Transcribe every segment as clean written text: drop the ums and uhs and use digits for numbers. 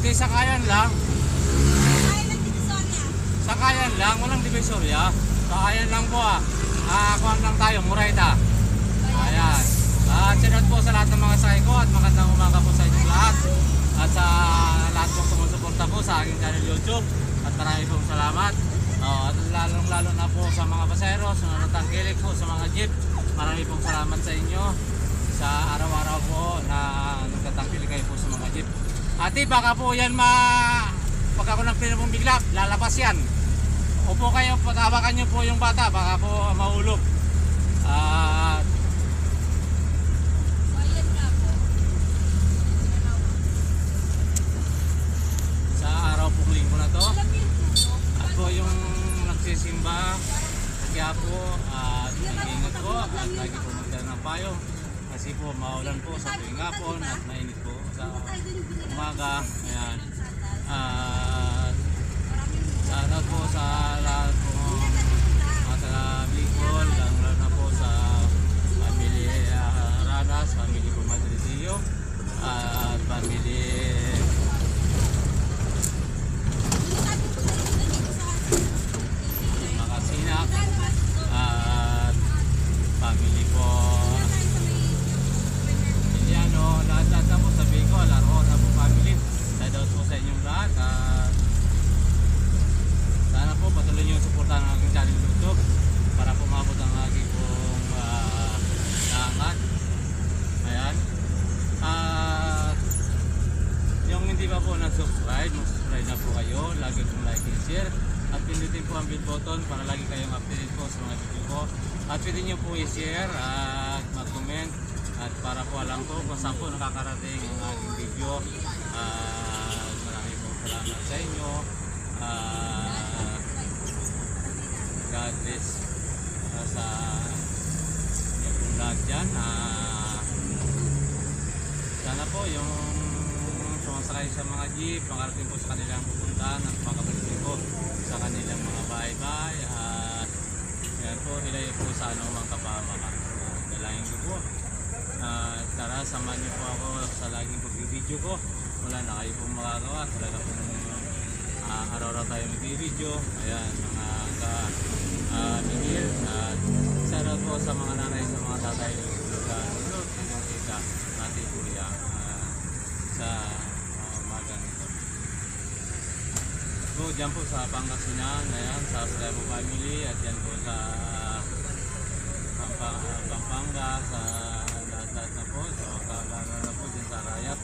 Hindi, sakayan lang. Kaya ng Divisoria. Sakayan lang, walang divisorya. Sakayan lang po ah. Kuhan lang tayo, Murayta. Ayan. Shout po sa lahat ng mga sakay ko at magandang umaga po sa inyong lahat. At sa lahat pong sumusuporta po sa aking channel YouTube. At marami pong salamat. At lalong-lalo na po sa mga pasero, sa mga natangkilik po, sa mga jeep. Marami pong salamat sa inyo. Sa araw-araw po na nagtatangkilik kayo po sa mga jeep. Ate, baka po yan pag ako ng pino pong bigla, lalabas yan. Upo kayo, patawakan nyo po yung bata, baka po mahulog. Sa araw pong linggo na to, at po yung nagsisimba, kaya po, ingat po, at lagi po magdala ng payong. Kasi po, maulan po sa tuwing hapon at mainit po sa umaga. Ayan. Sana po sa lahat po mga taga-Bicol, lalo na po sa family Ranas, family po Madridio, at family Makasinak, at family po Iliano, lahat-lahat na po sa Bicol, laro na po family. Shoutout po sa inyong lahat. Sana po patuloy nyo yung suportahan ng aking channel YouTube para po mabot ang aking pong naangat. Ayan. Yung hindi pa po nag-subscribe, mag-subscribe na po kayo. Lagi pong like and share. At pindutin po ang bell button para lagi kayong updated po sa mga video ko. At pwede nyo po i-share at mag-comment. At para po alam ko kung saan po nakakarating ang aking video. Maraming po salamat sa inyo. God bless sa inyo pong lahat dyan. Sana po yung sumasakay sa mga jeep makarating po sa kanilang pupuntahan at makabalik po sa kanilang mga bahay-bahay. Yan po, hilayo po sa anumang kapahamakan. Dalangin ko po. Tara, samahan niyo po ako sa laging pag-video ko. Wala na kayo pong makagawa. Talaga pong araw-araw tayo mag-video. Ayan, mga ka-mingil. At sana po sa mga nanay, sa mga tatay nagulog, yung ika natin po yan sa umaga nito. So, dyan po sa Pangasinan, ayan, sa Slemo family, at dyan po sa Pampanga, sa lahat na po, so lalo na po dyan sa Rayat.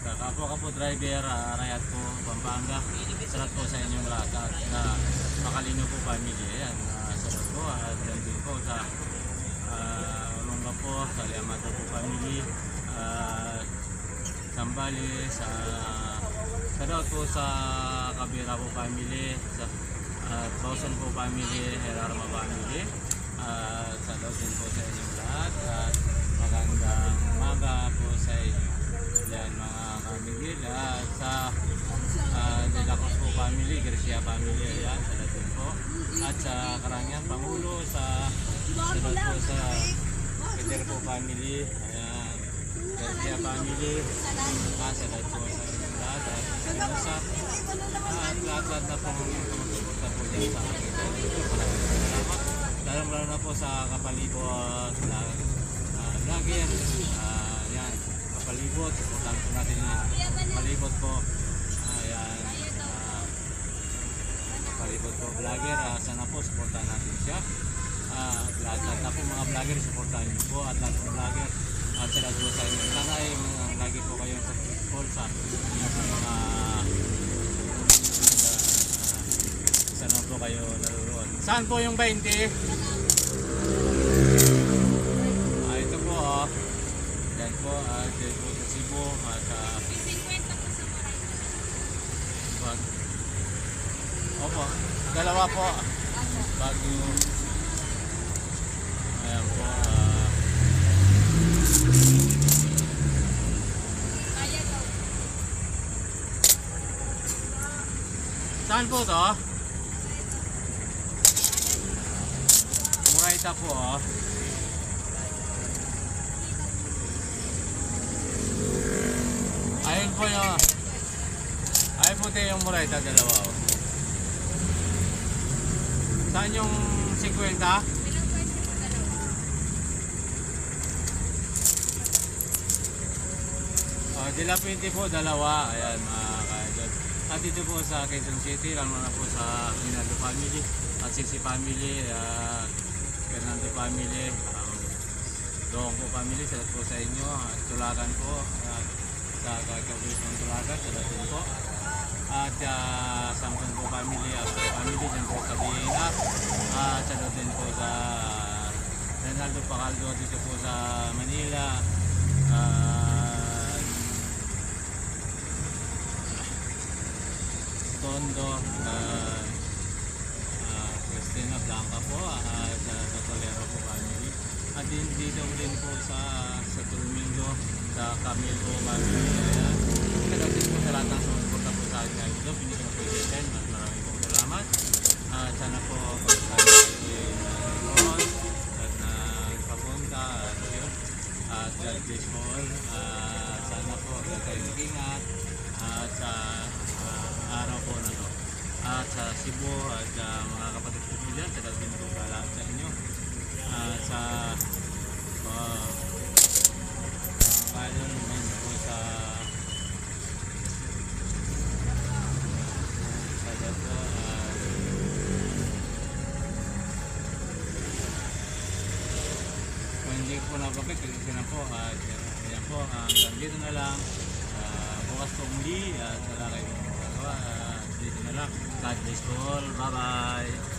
Kapo driver, Rayat po, Pampanga. Salat po sa inyong lahat at Makalino po family. Ayan, salat po at dyan din po sa Olonga po, sa Liamato po family. Sambali, salat po sa Kabira po family, sa Rosen po family, Herarma family. Salat din po sa inyong lahat at magandang umaga po sa inyo. Yan mga kamigil at sa De La Cruz po family, Garcia family, ayan, salat din po. At sa Karangyang Pangulo, salat po sa Peter po family, ayan, Garcia family, salat po sa inyong lahat at sa at lahat na pong tumusuporta po dyan sa aking channel. Maraming salamat. Lalo na po sa Kapalibot vlogger, yan, Kapalibot, supportan po natin yun. Kapalibot po, ayan, Kapalibot po vlogger, sana po supportan natin siya. Lahat na po mga vlogger, supportan nyo po at lahat ng vlogger. At sila po sa inyo. Sana ay lagi po kayong support sa mga sana po kayo naruroon. Saan po yung 20? Ito po oh. Yan po, dyan po sa Cebu at 50 po sa Maray. opo, dalawa po. Bago ayan po Kaya daw. saan po to? Murayta po oh. Ayun po yung puti yung Murayta, dalawa. Oh. Saan yung 50? Ilang pwede po dalawa? Dila 20 po, dalawa. Ayan, mga kaidol. At dito po sa Quezon City, lang na po sa Rinaldo family at Sisi family, Fernando family, Doong po family, salat po sa inyo. At Tulagan po, sa Kagawis ng Tulagan, salat din po. At Samson po family, Astro family, dyan po sa Biina. At salat din po sa Rinaldo Pacaldo dito po sa Manila. Tondo, Cristina Blanca po, at sa Tolero po family. At dito rin po sa Domingo, sa Camille po family. Ayan. Kagasin po sa lahat ng sumusuporta po sa akin ngayon dito. Hindi ko na po i-send. Maraming pong salamat. At sana po pagkakasin kayo at nagpapunta. At yun. At God bless po all. Sana po kayo mag-ingat. At sa araw po na to. At sa Cebu at mga kapatid ko po dyan, sa dalawin po lahat sa inyo. At sa kailon naman po sa dato kung hindi ko napakit, kasi na po at yan po, hanggang dito na lang. Bukas po muli at wala kayong magawa. Dito na lang. God bless you all. Bye bye.